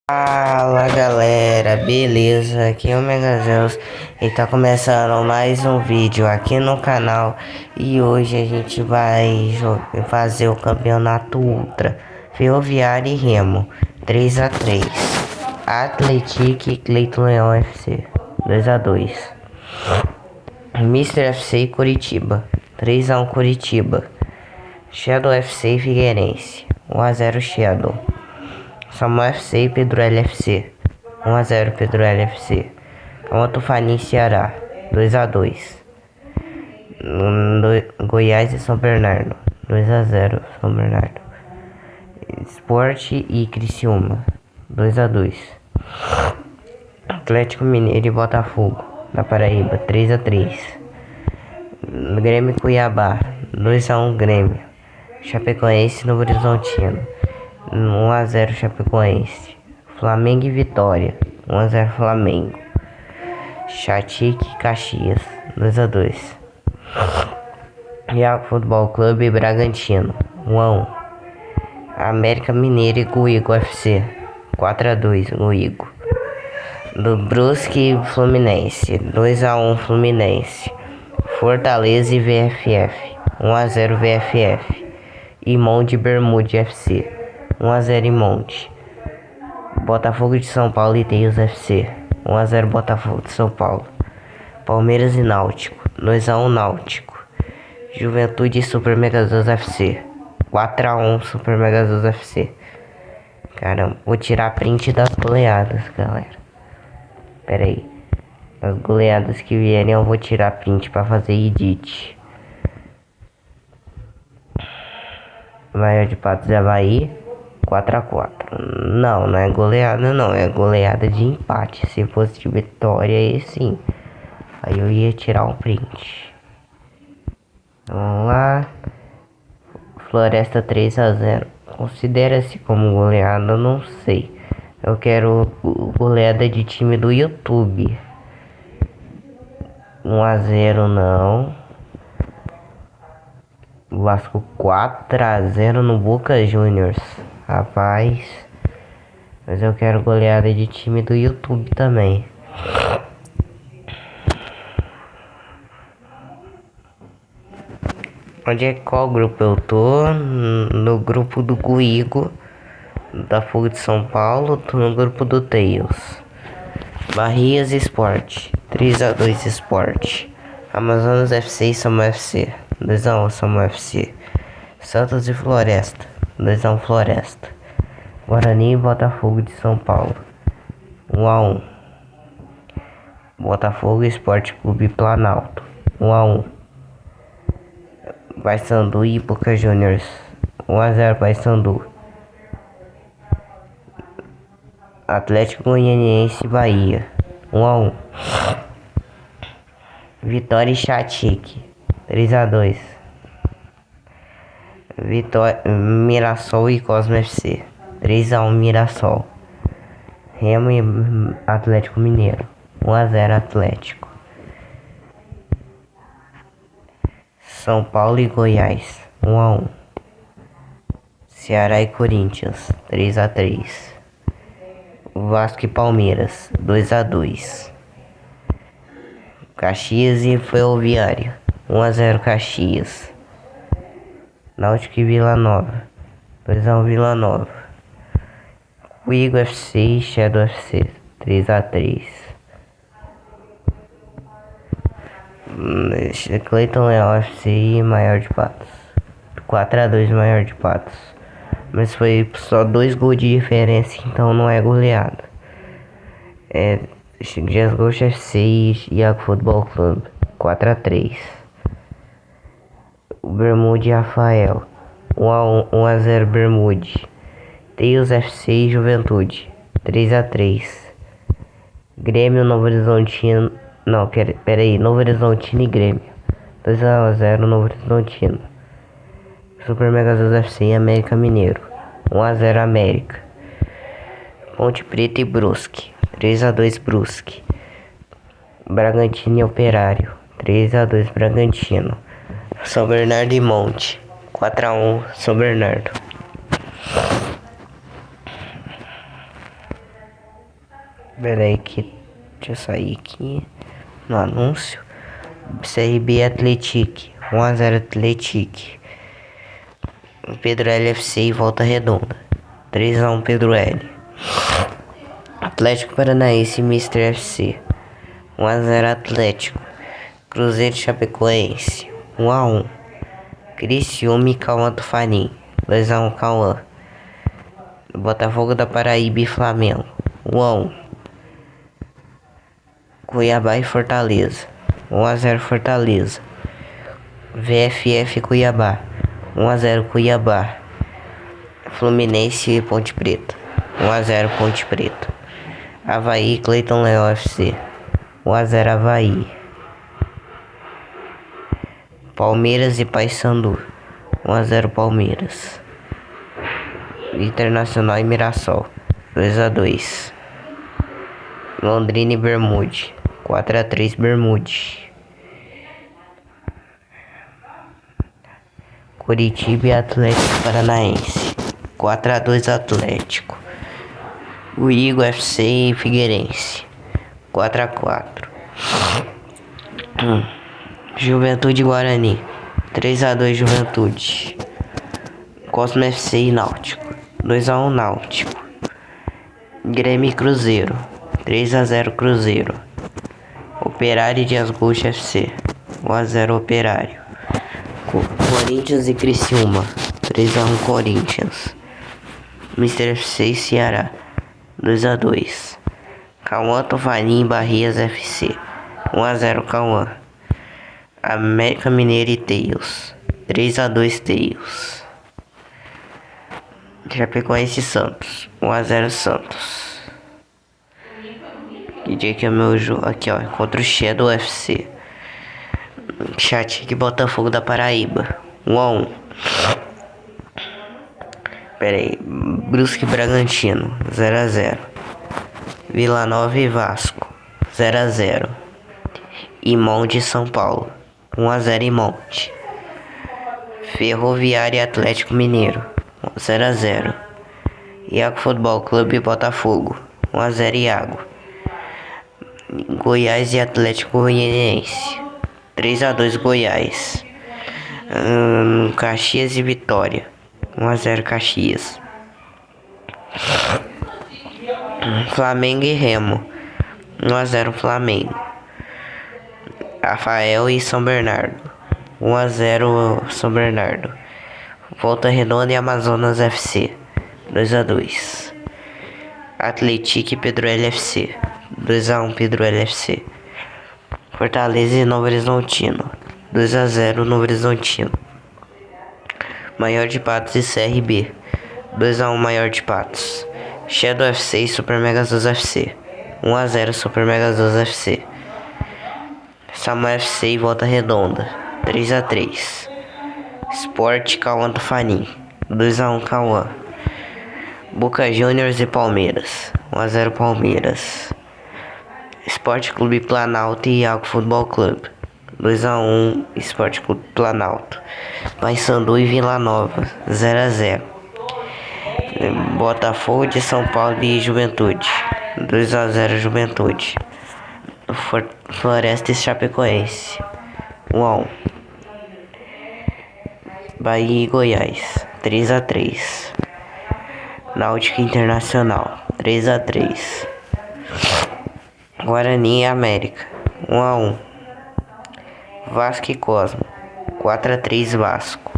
Fala galera, beleza? Aqui é o Megazeus e tá começando mais um vídeo aqui no canal. E hoje a gente vai fazer o campeonato Ultra Ferroviário e Remo 3-3 Atlético e Cleiton Leão FC 2-2 Mister FC e Curitiba 3-1 Curitiba. Shadow FC e Figueirense 1-0 Shadow. Samuel FC e Pedro FC 1-0 Pedro FC. Camotofani e Ceará 2-2. Goiás e São Bernardo 2-0 São Bernardo. Sport e Criciúma 2-2. Atlético Mineiro e Botafogo na Paraíba 3-3. Grêmio e Cuiabá 2-1 Grêmio. Chapecoense e Novo Horizontino 1-0 Chapecoense. Flamengo e Vitória 1-0 Flamengo. Chatique e Caxias 2-2. Iago Futebol Clube e Bragantino 1-1. América Mineiro e Guigo FC 4-2 Guigo. Do Brusque e Fluminense 2-1 Fluminense. Fortaleza e VFF 1-0 VFF. E Monte Bermude FC 1-0 Monte. Botafogo de São Paulo e Teios FC 1-0 Botafogo de São Paulo. Palmeiras e Náutico 2-1 Náutico. Juventude e Super Megazeus FC 4-1 Super Megazeus FC. Caramba, vou tirar print das goleadas, galera. Pera aí. As goleadas que vierem eu vou tirar print pra fazer edit. Maior de Patos e Avaí 4-4. Não é goleada não, é goleada de empate. Se fosse de vitória aí sim, aí eu ia tirar um print. Vamos lá. Floresta 3-0. Considera-se como goleada, não sei. Eu quero goleada de time do YouTube. 1-0 não. Vasco 4-0 no Boca Juniors. Rapaz, mas eu quero goleada de time do YouTube também. Qual grupo eu tô? No grupo do Guigo, da Fogo de São Paulo. Tô no grupo do Tails. Barrias Sport 3-2 Sport. Amazonas FC e Samuel FC 2-1 Samuel FC. Santos e Floresta 2-1 Floresta. Guarani e Botafogo de São Paulo 1-1. Botafogo e Esporte Clube Planalto 1-1. Paysandu e Boca Juniors 1-0 Paysandu. Atlético Goianiense e Bahia 1-1. Vitória e Chatique 3-2. Vitória, Mirassol e Cosmo FC 3-1 Mirassol. Remo e Atlético Mineiro 1-0 Atlético. São Paulo e Goiás 1-1. Ceará e Corinthians 3-3. Vasco e Palmeiras 2-2. Caxias e Ferroviário 1-0 Caxias. Náutico e Vila Nova 2-1 Vila Nova. Guigo FC e Shadow FC 3-3. Cleiton Leão FC e Maior de Patos 4-2 Maior de Patos. Mas foi só 2 gols de diferença, então não é goleada. Ghost FC e Iago Futebol Clube 4-3. Bermude e Rafael 1-0 Bermude. Tails FC e Juventude 3-3. Grêmio Novo Horizontino. Não, pera aí, Novo Horizontino e Grêmio 2-0 Novo Horizontino. Super Megazeus FC e América Mineiro 1-0 América. Ponte Preta e Brusque 3-2 Brusque. Bragantino e Operário 3-2 Bragantino. São Bernardo e Monte 4-1 São Bernardo. Pera aí que... Deixa eu sair aqui no anúncio. CRB Atlético. 1-0 Atlético. Pedro L FC e Volta Redonda. 3-1 Pedro L. Atlético Paranaense e Mister FC. 1-0 Atlético. Cruzeiro Chapecoense. 1-1. Criciúma e Cauã do Farim. 2-1 Cauã. Botafogo da Paraíba e Flamengo. 1-1. Cuiabá e Fortaleza. 1-0 Fortaleza. VFF Cuiabá. 1-0 Cuiabá. Fluminense e Ponte Preta. 1-0 Ponte Preta. Avaí e Cleiton Leão FC. 1-0 Avaí. Palmeiras e Paysandu. 1-0 Palmeiras. Internacional e Mirassol. 2-2. Londrina e Bermude. 4-3 Bermude. Curitiba e Atlético Paranaense. 4-2 Atlético. O Igor FC e Figueirense. 4-4. Juventude e Guarani. 3-2 Juventude. Cosmo FC e Náutico. 2-1 Náutico. Grêmio e Cruzeiro. 3-0 Cruzeiro. Operário e Dias Gold FC. 1-0 Operário. Corinthians e Criciúma. 3-1 Corinthians. Mister FC e Ceará. 2-2. Cauã Tofanim e Barrias FC. 1-0 Cauã. América Mineiro e Tails. 3-2 Tails. Chapecoense e Santos. 1-0 Santos. Que dia que é o meu jogo? Aqui ó, contra o Shadow FC. Chat de Botafogo da Paraíba. 1-1. Pera aí. Brusque e Bragantino. 0-0. Vila Nova e Vasco. 0-0. Imonte e São Paulo. 1-0 Imonte. Ferroviária e Atlético Mineiro. 0-0. Iago Futebol Clube e Botafogo. 1-0 Iago. Goiás e Atlético Goianiense. 3-2 Goiás. Caxias e Vitória. 1-0 Caxias. Flamengo e Remo. 1-0 Flamengo. Rafael e São Bernardo. 1-0 São Bernardo. Volta Redonda e Amazonas FC. 2-2. Atlético e Pedro LFC. 2-1 Pedro LFC. Fortaleza e Novo Horizontino. 2-0 Novo Horizontino. Maior de Patos e CRB. 2-1 Maior de Patos. Shadow FC e Super Megazord FC. 1-0 Super Megazord FC. Samuel FC e Volta Redonda. 3-3. Sport Cauã do Farim. 2-1 Cauã. Boca Juniors e Palmeiras. 1-0 Palmeiras. Sport Clube Planalto e Iago Futebol Clube. 2-1 Sport Clube Planalto. Paysandu e Vila Nova. 0-0. Botafogo de São Paulo e Juventude. 2-0 Juventude. Floresta e Chapecoense. 1-1. Bahia e Goiás. 3-3. Náutico Internacional. 3-3. Guarani e América. 1-1. Vasco e Cosmo. 4-3 Vasco.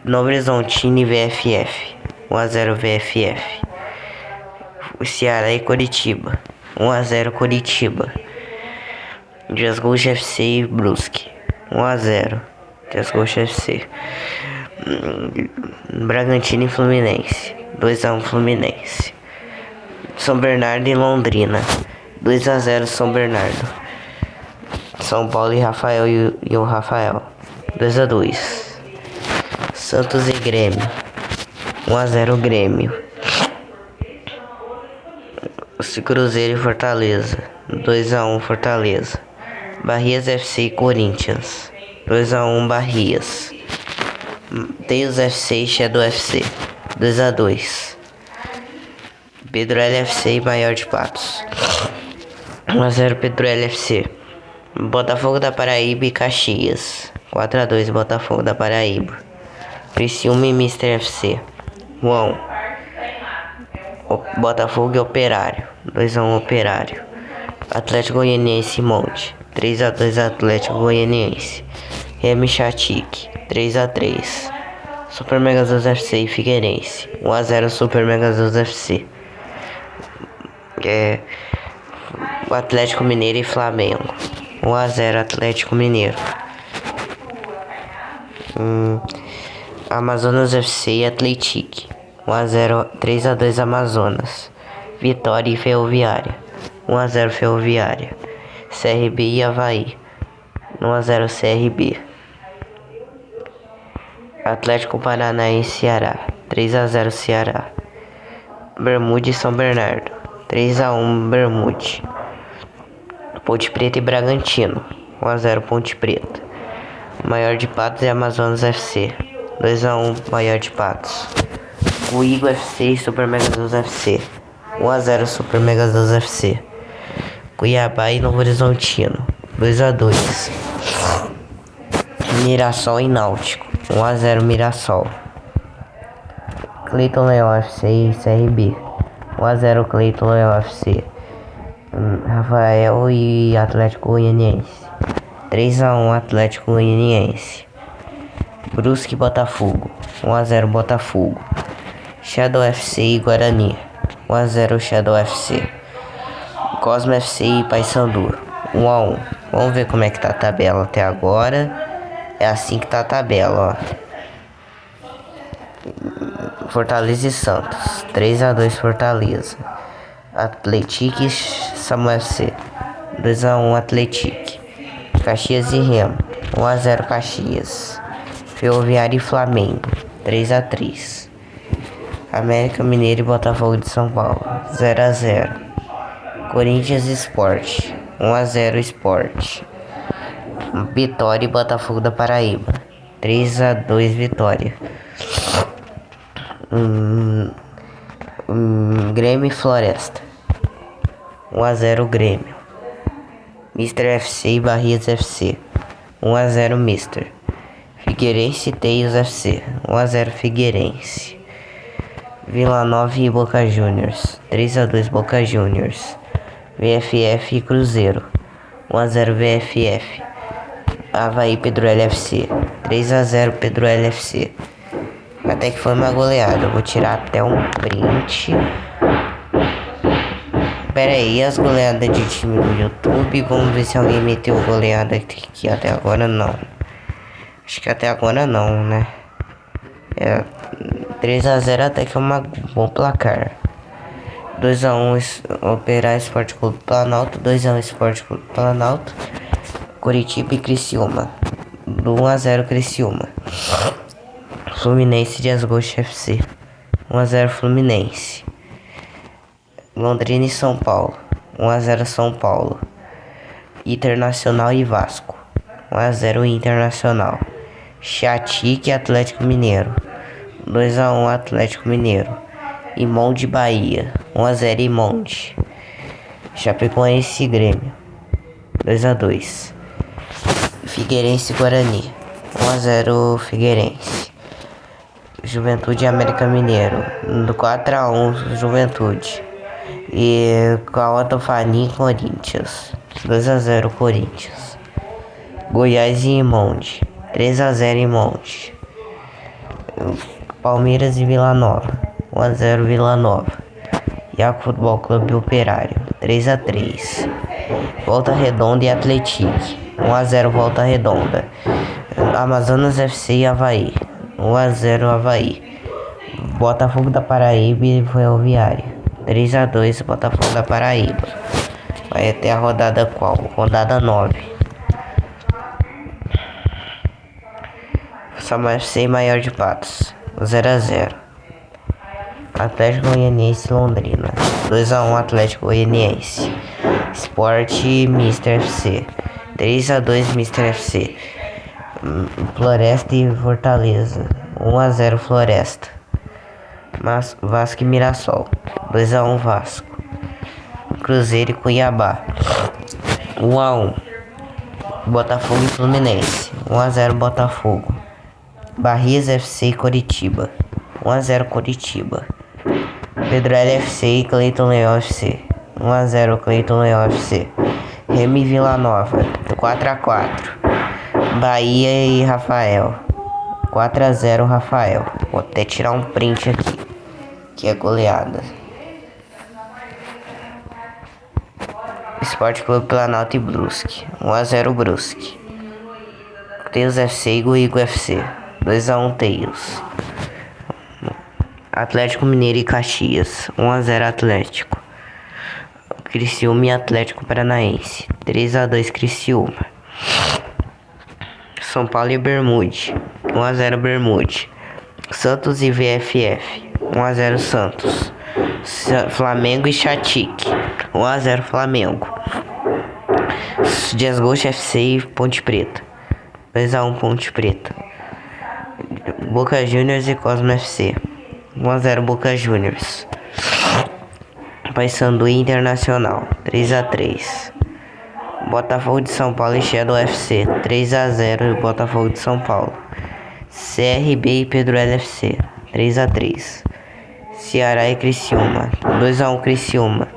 Novo Horizontino e VFF. 1-0 VFF. O Ceará e Curitiba. 1-0 Curitiba. Dias Gold FC e Brusque. 1-0 Dias Gold FC. Bragantino e Fluminense. 2-1 Fluminense. São Bernardo e Londrina. 2-0 São Bernardo. São Paulo e Rafael e o Rafael. 2-2. Santos e Grêmio. 1-0 Grêmio. Cruzeiro e Fortaleza. 2-1 Fortaleza. Barrias FC e Corinthians. 2-1 Barrias. Tails FC e Shadow FC. 2-2. Pedro LFC e Maior de Patos. 1x0 Pedro LFC. Botafogo da Paraíba e Caxias. 4x2 Botafogo da Paraíba. Criciúma e Mister FC. 1x1. Botafogo e Operário. 2x1 Operário. Atlético Goianiense e Monte. 3x2 Atlético Goianiense. Remy Chatique. 3x3. Super Megazoos FC e Figueirense. 1x0 Super Megazoos FC. O Atlético Mineiro e Flamengo. 1x0 Atlético Mineiro. Amazonas FC e Atlético. 1x0, 3x2 Amazonas. Vitória e Ferroviária. 1x0 Ferroviária. CRB e Avaí. 1x0 CRB. Atlético Paranaense e Ceará. 3x0 Ceará. Bermude e São Bernardo. 3x1 Bermude. Ponte Preta e Bragantino. 1x0 Ponte Preta. Maior de Patos e Amazonas FC. 2x1 Maior de Patos. Guigo FC e Super Megazoos FC. 1x0 Super Megazoos FC. Cuiabá e Novo Horizontino. 2x2. Mirassol e Náutico. 1x0 Mirassol. Cleiton Leão FC e CRB. 1x0 Cleiton Leão FC. Rafael e Atlético Goianiense. 3x1 Atlético Goianiense. Brusque e Botafogo. 1x0 Botafogo. Shadow FC e Guarani. 1x0 Shadow FC. Cosmo FC e Paysandu. 1x1. Vamos ver como é que tá a tabela até agora. É assim que tá a tabela, ó. Fortaleza e Santos. 3x2 Fortaleza. Atlético e Samuel FC. 2x1 Atlético. Caxias e Remo. 1x0 Caxias. Ferroviário e Flamengo. 3x3. América Mineiro e Botafogo de São Paulo. 0x0. Corinthians e Sport. 1x0 Sport. Vitória e Botafogo da Paraíba. 3x2 Vitória. Grêmio e Floresta. 1x0 Grêmio. Mister FC e Barrias FC. 1x0 Mister. Figueirense e Teios FC. 1x0 Figueirense. Vila Nova e Boca Juniors. 3x2 Boca Juniors. VFF e Cruzeiro. 1x0 VFF. Avaí Pedro LFC. 3x0 Pedro LFC. Até que foi uma goleada. Eu vou tirar até um print. Pera aí, as goleadas de time do YouTube. Vamos ver se alguém meteu goleada aqui até agora. Não. Acho que até agora não, né? 3x0 até que é um bom placar. 2x1 Operário Esporte Clube Planalto. 2x1 Esporte Clube Planalto. Curitiba e Criciúma. 1x0 Criciúma. Fluminense de Asgosto FC. 1x0 Fluminense. Londrina e São Paulo. 1x0 São Paulo. Internacional e Vasco. 1x0 Internacional. Chatique e Atlético Mineiro. 2x1 Atlético Mineiro. Imonde Bahia. 1x0 Imonde. Chapecoense e Grêmio. 2x2. Figueirense e Guarani. 1x0 Figueirense. Juventude e América Mineiro. 4x1 Juventude. E Cauã Fani e Corinthians. 2x0 Corinthians. Goiás e Imonde. 3x0 Imonde. Palmeiras e Vila Nova. 1x0 Vila Nova. Iaco Futebol Clube Operário. 3x3. Volta Redonda e Atlético. 1x0 Volta Redonda. Amazonas FC e Avaí. 1x0 Avaí. Botafogo da Paraíba e Ferroviária. 3x2 Botafogo da Paraíba. Vai até a rodada qual? Rodada 9. Samuel FC e Maior de Patos. 0x0. Atlético Goianiense e Londrina. 2x1 Atlético Goianiense. Sport e Mister FC. 3x2 Mister FC. Floresta e Fortaleza. 1x0 Floresta. Vasco e Mirassol, 2-1 Vasco. Cruzeiro e Cuiabá, 1-1. Botafogo e Fluminense, 1-0 Botafogo. Barrias FC e Coritiba, 1-0 Coritiba. Pedrelli FC e Cleiton Leão FC, 1-0 Cleiton Leão FC. Remo e Vila Nova, 4-4. Bahia e Rafael, 4-0 Rafael. Vou até tirar um print aqui, que é goleada. Sport Clube Planalto e Brusque, 1-0 Brusque. Teus FC e Guigo FC, 2-1 Teus. Atlético Mineiro e Caxias, 1-0 Atlético. Criciúma e Atlético Paranaense, 3-2 Criciúma. São Paulo e Bermude, 1-0 Bermude. Santos e VFF, 1-0 Santos. Flamengo e Chatique, 1-0 Flamengo. Dias Gold FC e Ponte Preta, 2-1 Ponte Preta. Boca Juniors e Cosmo FC, 1-0 Boca Juniors. Paysandu e Internacional, 3-3. Botafogo de São Paulo e Shadow FC, 3-0 Botafogo de São Paulo. CRB e Pedrolho FC, 3-3. Ceará e Criciúma, 2-1 Criciúma.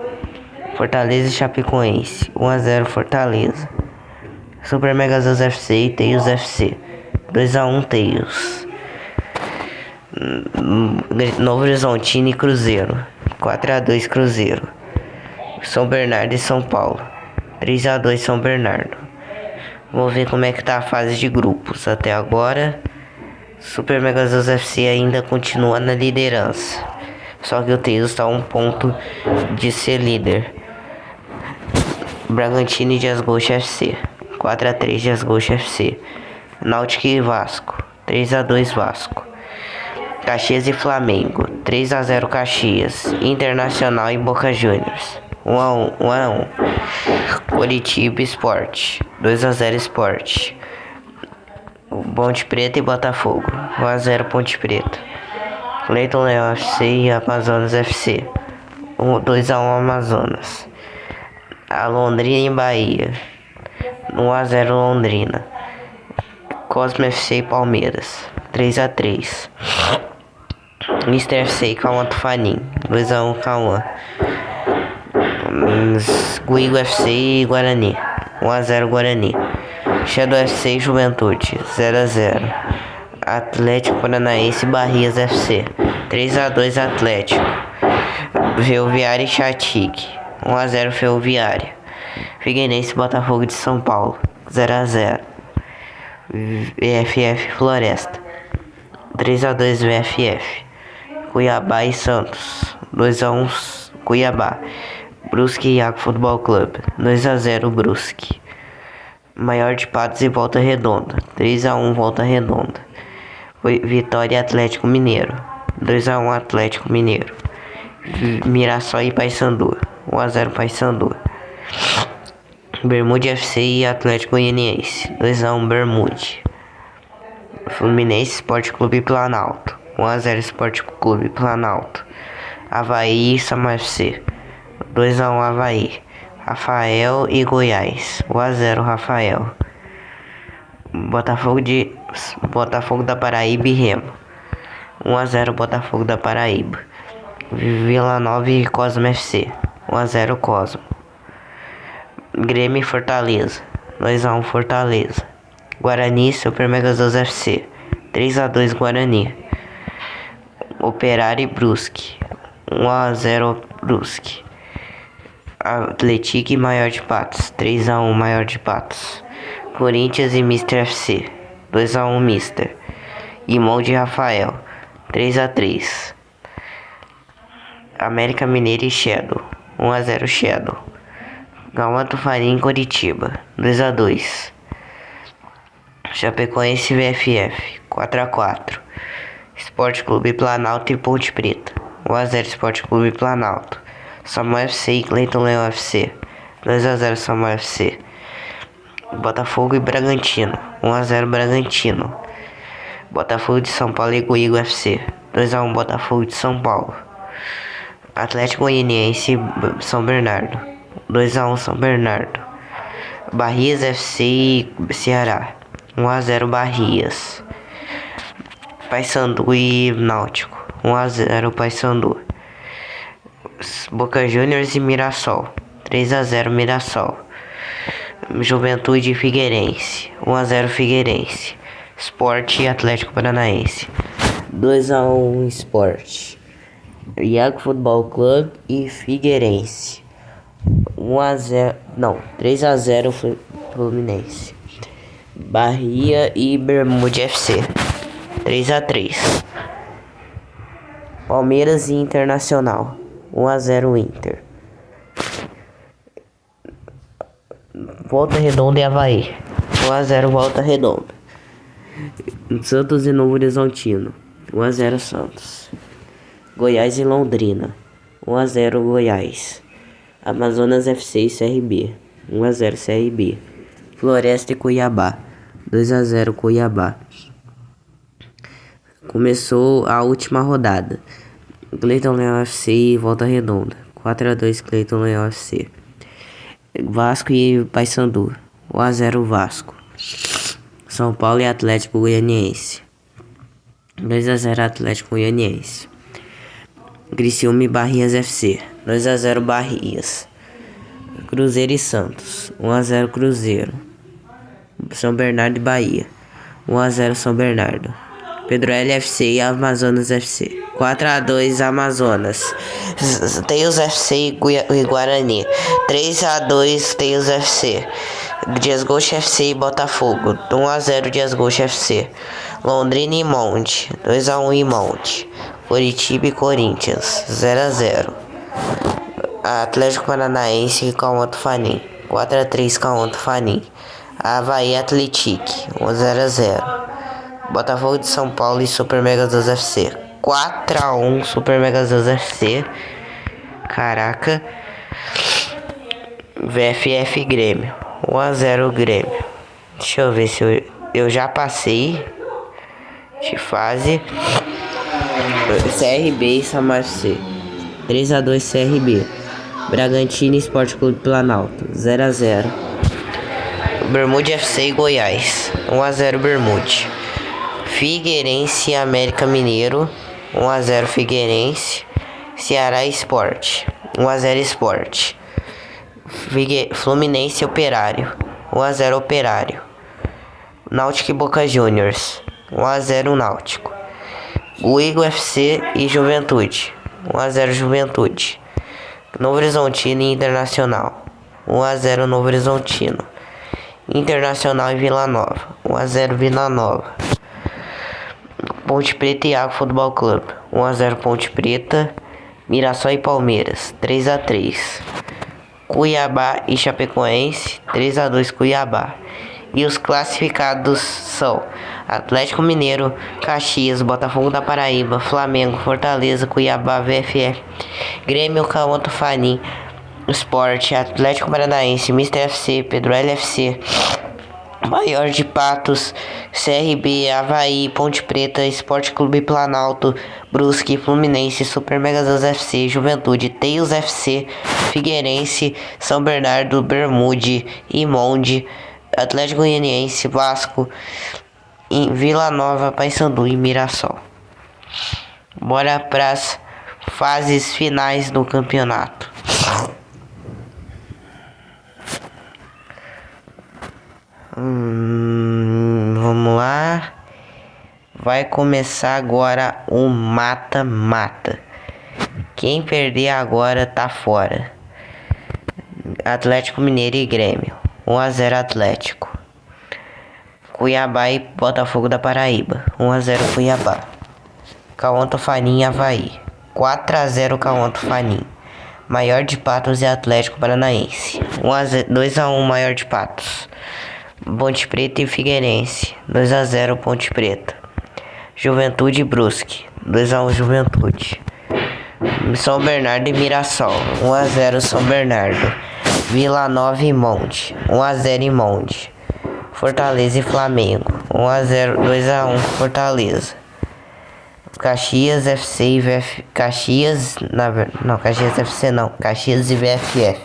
Fortaleza e Chapecoense, 1-0 Fortaleza. Super Megazãs FC e Teios FC, 2-1 Teios. Novo Horizontino e Cruzeiro, 4-2 Cruzeiro. São Bernardo e São Paulo, 3-2 São Bernardo. Vou ver como é que tá a fase de grupos. Até agora, Super Megazãs FC ainda continua na liderança. Só que o Teios está a 1 ponto de ser líder. Bragantino e Dias Gold FC, 4-3 Dias Gold FC. Náutico e Vasco, 3-2 Vasco. Caxias e Flamengo, 3-0 Caxias. Internacional e Boca Juniors, 1-1. Coritiba e Sport, 2-0 Sport. Ponte Preta e Botafogo, 1-0 Ponte Preta. Cleiton Leão FC e Amazonas FC, 2-1 Amazonas. A Londrina e Bahia, 1-0 Londrina. Cosmo FC e Palmeiras, 3-3. Mister FC e Cauã Tufanim, 2-1 Cauã. Guigo FC e Guarani, 1-0 Guarani. Shadow FC e Juventude, 0-0. Atlético Paranaense e Barrias FC, 3-2 Atlético. Ferroviária e Chatique, 1-0 Ferroviária. Figueirense e Botafogo de São Paulo, 0-0. VFF Floresta, 3-2 VFF. Cuiabá e Santos, 2-1 Cuiabá. Brusque e Iago Futebol Clube, 2-0 Brusque. Maior de Patos e Volta Redonda, 3-1 Volta Redonda. Vitória e Atlético Mineiro, 2-1 Atlético Mineiro. Mirassol e Paysandu, 1-0 Paysandu. Bermude FC e Atlético Goianiense, 2-1 Bermude. Fluminense Sport Clube Planalto, 1-0 Sport Clube Planalto. Avaí e Sama FC, 2-1 Avaí. Rafael e Goiás, 1-0 Rafael. Botafogo da Paraíba e Remo, 1-0 Botafogo da Paraíba. Vila Nova e Cosmo FC, 1-0 Cosmo. Grêmio e Fortaleza, 2-1 Fortaleza. Guarani e Super Megazãs FC, 3-2 Guarani. Operário e Brusque, 1-0 Brusque. Atlético e Maior de Patos, 3-1 Maior de Patos. Corinthians e Mister FC, 2-1 Mister. Irmão de Rafael, 3-3. América Mineiro e Shadow, 1-0 Shadow. Cauã Tufanim e Coritiba, 2-2. Chapecoense e VFF, 4-4. Sport Clube Planalto e Ponte Preta, 1-0 Sport Clube Planalto. Samuel FC e Cleiton Leão FC, 2-0 Samuel FC. Botafogo e Bragantino, 1-0 Bragantino. Botafogo de São Paulo e Guigo FC, 2x1 Botafogo de São Paulo. Atlético Goianiense São Bernardo. 2x1 São Bernardo. Barrias FC e Ceará. 1x0 Barrias. Paysandu e Náutico. 1x0 Paysandu. Boca Juniors e Mirassol. 3x0 Mirassol. Juventude e Figueirense. 1x0 Figueirense. Sport e Atlético Paranaense. 2x1 Sport. Iago Futebol Clube e Figueirense. 1x0. Não, 3x0 Fluminense. Bahia e Bermude FC. 3x3. Palmeiras e Internacional. 1x0 Inter. Volta Redonda e Avaí. 1x0 Volta Redonda. Santos e Novo Horizontino. 1x0 Santos. Goiás e Londrina. 1x0 Goiás. Amazonas FC e CRB. 1x0 CRB. Floresta e Cuiabá. 2x0 Cuiabá. Começou a última rodada. Cleiton Leão FC e Volta Redonda. 4x2 Cleiton Leão FC. Vasco e Paysandu. 1x0 Vasco. São Paulo e Atlético Goianiense. 2x0 Atlético Goianiense. Criciúma e Barrias FC. 2x0 Barrias. Cruzeiro e Santos. 1x0 Cruzeiro. São Bernardo e Bahia. 1x0 São Bernardo. Pedro L FC e Amazonas FC. 4x2 Amazonas. Teus FC e Guarani. 3x2 Teus FC. Dias Gold FC e Botafogo. 1x0 Dias Gold FC. Londrina e Monte. 2x1 e Monte. Curitiba e Corinthians. 0x0. Atlético Paranaense e Calmanto Fanim. 4x3 Calmanto Fanim. Avaí Atlético. 0x0. Botafogo de São Paulo e Super Megados FC. 4x1 Super Megados FC. Caraca. VFF Grêmio. 1x0 Grêmio. Deixa eu ver se eu já passei de fase. CRB e Samar FC. 3x2 CRB. Bragantino e Esporte Clube Planalto. 0x0. Bermude FC e Goiás. 1x0 Bermude. Figueirense e América Mineiro. 1x0 Figueirense. Ceará e Sport. 1x0 Sport. Fluminense e Operário. 1x0 Operário. Náutico e Boca Juniors. 1x0 Náutico. Guigo FC e Juventude. 1x0 Juventude. Novo Horizontino e Internacional. 1x0 Novo Horizontino. Internacional e Vila Nova. 1x0 Vila Nova. Ponte Preta e Iago Futebol Clube. 1x0 Ponte Preta. Mirassol e Palmeiras. 3x3. Cuiabá e Chapecoense. 3x2 Cuiabá. E os classificados são Atlético Mineiro, Caxias, Botafogo da Paraíba, Flamengo, Fortaleza, Cuiabá, VFF, Grêmio, Calmanto Fanim, Sport, Atlético Paranaense, Mister FC, Pedro L FC, Maior de Patos, CRB, Avaí, Ponte Preta, Esporte Clube Planalto, Brusque, Fluminense, Super Megados FC, Juventude, Teus FC, Figueirense, São Bernardo, Bermude, Imonde, Atlético Goianiense, Vasco, Vila Nova, Paysandu e Mirassol. Bora pras fases finais do campeonato. Vamos lá. Vai começar agora o mata-mata. Quem perder agora tá fora. Atlético Mineiro e Grêmio. 1x0 Atlético. Cuiabá e Botafogo da Paraíba. 1x0 Cuiabá. Calmanto Fanim e Avaí. 4x0 Calmanto Fanim. Maior de Patos e Atlético Paranaense. 2x1 Maior de Patos. Ponte Preta e Figueirense. 2x0 Ponte Preta. Juventude e Brusque. 2x1 Juventude. São Bernardo e Mirassol. 1x0 São Bernardo. Vila Nova e Monte. 1x0 e Monte. Fortaleza e Flamengo. 1x0, 2x1 Fortaleza. Caxias FC e VF... Caxias... Não, Caxias FC não. Caxias e VFF.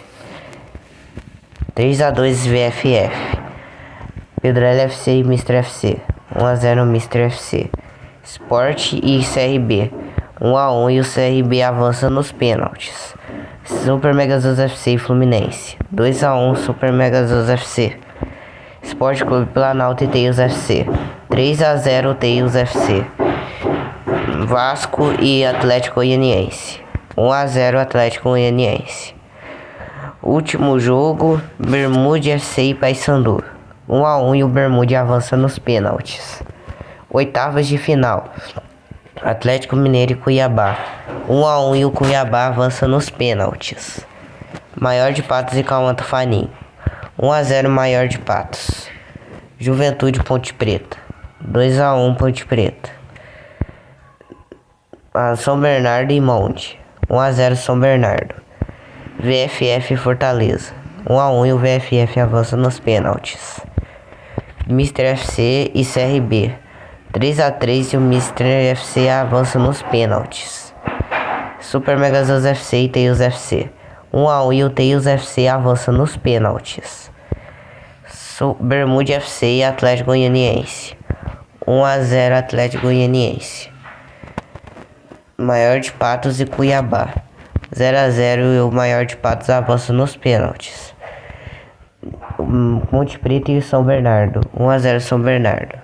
3-2 VFF. Pedrelli FC e Mr. FC. 1-0 Mr. FC. Sport e CRB. 1-1 e o CRB avança nos pênaltis. Super Megazord FC e Fluminense. 2-1 Super Megazord FC. Sport Clube Planalto e Teios FC. 3-0 Teios FC. Vasco e Atlético Goianiense. 1-0 Atlético Goianiense. Último jogo, Bermude FC e Paysandu. 1-1 e o Bermude avança nos pênaltis. Oitavas de final. Atlético Mineiro e Cuiabá. 1-1 e o Cuiabá avança nos pênaltis. Maior de Patos e Cauã Fanim. 1-0 Maior de Patos. Juventude Ponte Preta. 2-1 Ponte Preta. São Bernardo e Monte. 1-0 São Bernardo. VFF Fortaleza. 1-1 e o VFF avança nos pênaltis. Mr. FC e CRB. 3-3 e o Mr. FC avança nos pênaltis. Super Megazord FC e Teios FC. 1-1 e o Teios FC avança nos pênaltis. Bermude FC e Atlético Goianiense. 1-0 Atlético Goianiense. Maior de Patos e Cuiabá. 0-0 e o Maior de Patos avança nos pênaltis. Monte Preto e São Bernardo. 1-0 São Bernardo.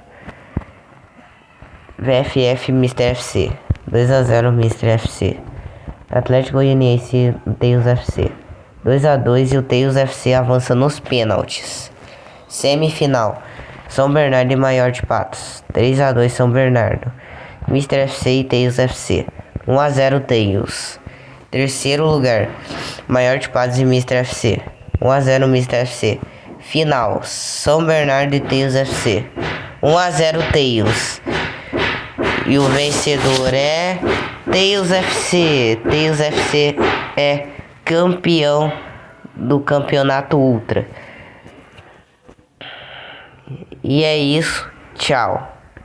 VFF Mr. FC. 2-0 Mr. FC. Atlético Goianiense e Teios FC. 2-2 e o Teios FC avança nos pênaltis. Semifinal. São Bernardo e Maior de Patos. 3-2 São Bernardo. Mr. FC e Teios FC. 1-0 Teios. Terceiro lugar. Maior de Patos e Mr. FC. 1-0 Mr. FC. Final. São Bernardo e Teios FC. 1-0 Teios. E o vencedor é Teios FC. Teios FC é campeão do campeonato Ultra. E é isso. Tchau.